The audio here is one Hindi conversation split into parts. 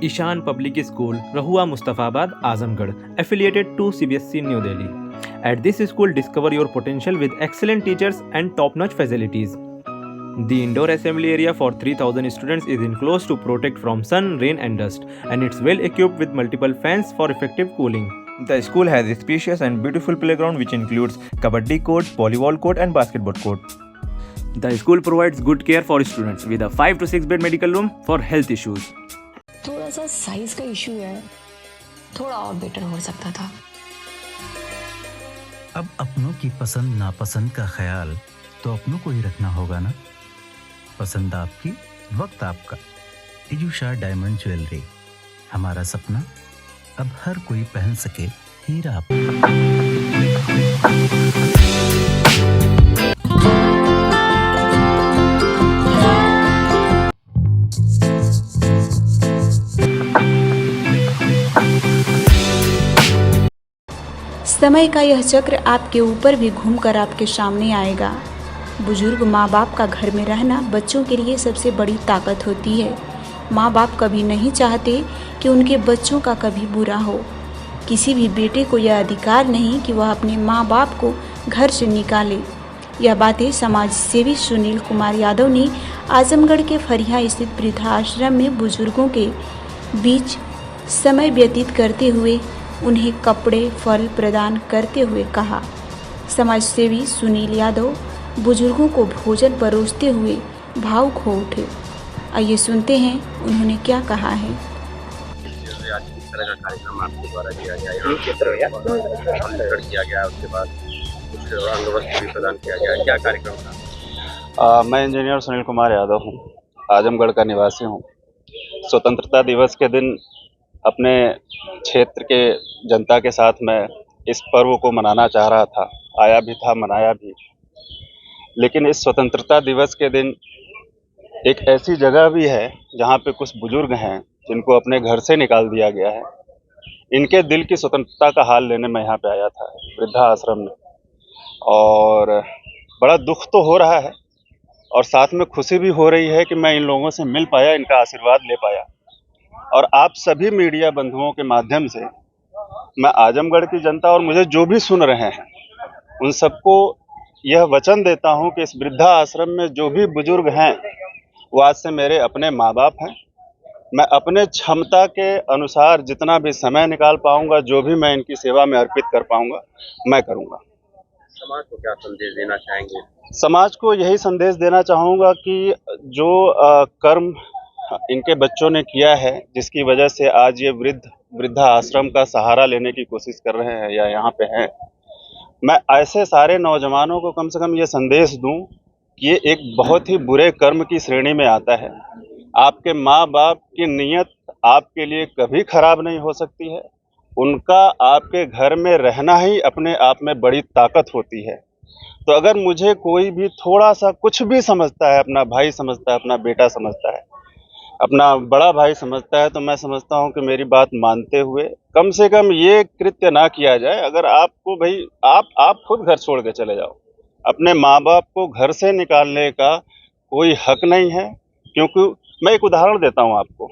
Ishan Public School, Rahua Mustafabad, Azamgarh, affiliated to CBSE New Delhi. At this school, discover your potential with excellent teachers and top-notch facilities. The indoor assembly area for 3,000 students is enclosed to protect from sun, rain and dust, and it's well equipped with multiple fans for effective cooling. The school has a spacious and beautiful playground which includes kabaddi court, volleyball court and basketball court. The school provides good care for students with a 5 to 6 bed medical room for health issues. थोड़ा सा साइज का इशू है, थोड़ा और बेटर हो सकता था। अब अपनों की पसंद नापसंद का ख्याल तो अपनों को ही रखना होगा ना। पसंद आपकी, वक्त आपका। इजूशा डायमंड ज्वेलरी, हमारा सपना अब हर कोई पहन सके हीरा। समय का यह चक्र आपके ऊपर भी घूमकर आपके सामने आएगा। बुजुर्ग माँ बाप का घर में रहना बच्चों के लिए सबसे बड़ी ताकत होती है। माँ बाप कभी नहीं चाहते कि उनके बच्चों का कभी बुरा हो। किसी भी बेटे को यह अधिकार नहीं कि वह अपने माँ बाप को घर से निकाले। यह बातें समाज सेवी सुनील कुमार यादव ने आजमगढ़ के फरिया स्थित वृद्धाश्रम में बुजुर्गों के बीच समय व्यतीत करते हुए उन्हें कपड़े फल प्रदान करते हुए कहा। समाज सेवी सुनील यादव बुजुर्गों को भोजन परोसते हुए भावुक हो उठे। आइए सुनते हैं उन्होंने क्या कहा है। आज किस तरह का कार्यक्रम आपके द्वारा किया गया किया गया, उसके बाद कुछ अंग वस्त्र भी प्रदान किया गया, क्या कार्यक्रम था? मैं इंजीनियर सुनील कुमार यादव हूँ, आजमगढ़ का निवासी हूँ। स्वतंत्रता दिवस के दिन अपने क्षेत्र के जनता के साथ मैं इस पर्व को मनाना चाह रहा था, आया भी था, मनाया भी। लेकिन इस स्वतंत्रता दिवस के दिन एक ऐसी जगह भी है जहाँ पे कुछ बुजुर्ग हैं जिनको अपने घर से निकाल दिया गया है। इनके दिल की स्वतंत्रता का हाल लेने मैं यहाँ पे आया था, वृद्धा आश्रम में, और बड़ा दुख तो हो रहा है और साथ में खुशी भी हो रही है कि मैं इन लोगों से मिल पाया, इनका आशीर्वाद ले पाया। और आप सभी मीडिया बंधुओं के माध्यम से मैं आजमगढ़ की जनता और मुझे जो भी सुन रहे हैं उन सबको यह वचन देता हूं कि इस वृद्धा आश्रम में जो भी बुजुर्ग हैं वो आज से मेरे अपने माँ बाप हैं। मैं अपने क्षमता के अनुसार जितना भी समय निकाल पाऊंगा, जो भी मैं इनकी सेवा में अर्पित कर पाऊंगा, मैं करूंगा। समाज को क्या संदेश देना चाहेंगे? समाज को यही संदेश देना चाहूँगा कि जो कर्म इनके बच्चों ने किया है, जिसकी वजह से आज ये वृद्धा आश्रम का सहारा लेने की कोशिश कर रहे हैं या यहाँ पे हैं, मैं ऐसे सारे नौजवानों को कम से कम ये संदेश दूं कि ये एक बहुत ही बुरे कर्म की श्रेणी में आता है। आपके माँ बाप की नीयत आपके लिए कभी खराब नहीं हो सकती है। उनका आपके घर में रहना ही अपने आप में बड़ी ताकत होती है। तो अगर मुझे कोई भी थोड़ा सा कुछ भी समझता है, अपना भाई समझता है, अपना बेटा समझता है, अपना बड़ा भाई समझता है, तो मैं समझता हूं कि मेरी बात मानते हुए कम से कम ये कृत्य ना किया जाए। अगर आपको भाई आप खुद घर छोड़ के चले जाओ, अपने माँ बाप को घर से निकालने का कोई हक नहीं है। क्योंकि मैं एक उदाहरण देता हूं आपको।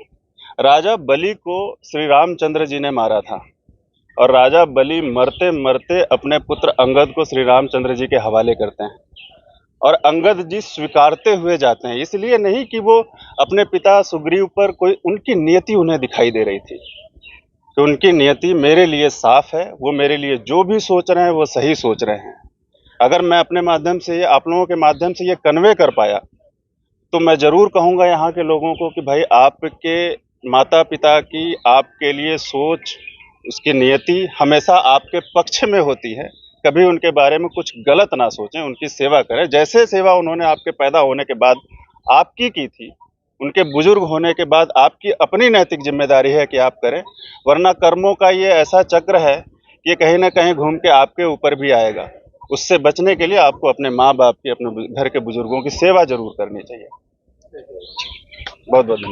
राजा बलि को श्री रामचंद्र जी ने मारा था और राजा बलि मरते मरते अपने पुत्र अंगद को श्री रामचंद्र जी के हवाले करते हैं और अंगद जी स्वीकारते हुए जाते हैं। इसलिए नहीं कि वो अपने पिता सुग्रीव पर कोई उनकी नियति उन्हें दिखाई दे रही थी, कि उनकी नियति मेरे लिए साफ है, वो मेरे लिए जो भी सोच रहे हैं वो सही सोच रहे हैं। अगर मैं अपने माध्यम से, आप लोगों के माध्यम से ये कन्वे कर पाया तो मैं ज़रूर कहूँगा यहाँ के लोगों को कि भाई आपके माता पिता की आपके लिए सोच, उसकी नियति हमेशा आपके पक्ष में होती है। कभी उनके बारे में कुछ गलत ना सोचें, उनकी सेवा करें। जैसे सेवा उन्होंने आपके पैदा होने के बाद आपकी की थी, उनके बुजुर्ग होने के बाद आपकी अपनी नैतिक जिम्मेदारी है कि आप करें। वरना कर्मों का ये ऐसा चक्र है कि ये कहीं ना कहीं घूम के आपके ऊपर भी आएगा। उससे बचने के लिए आपको अपने माँ बाप की, अपने घर के बुजुर्गों की सेवा जरूर करनी चाहिए। बहुत बहुत धन्यवाद।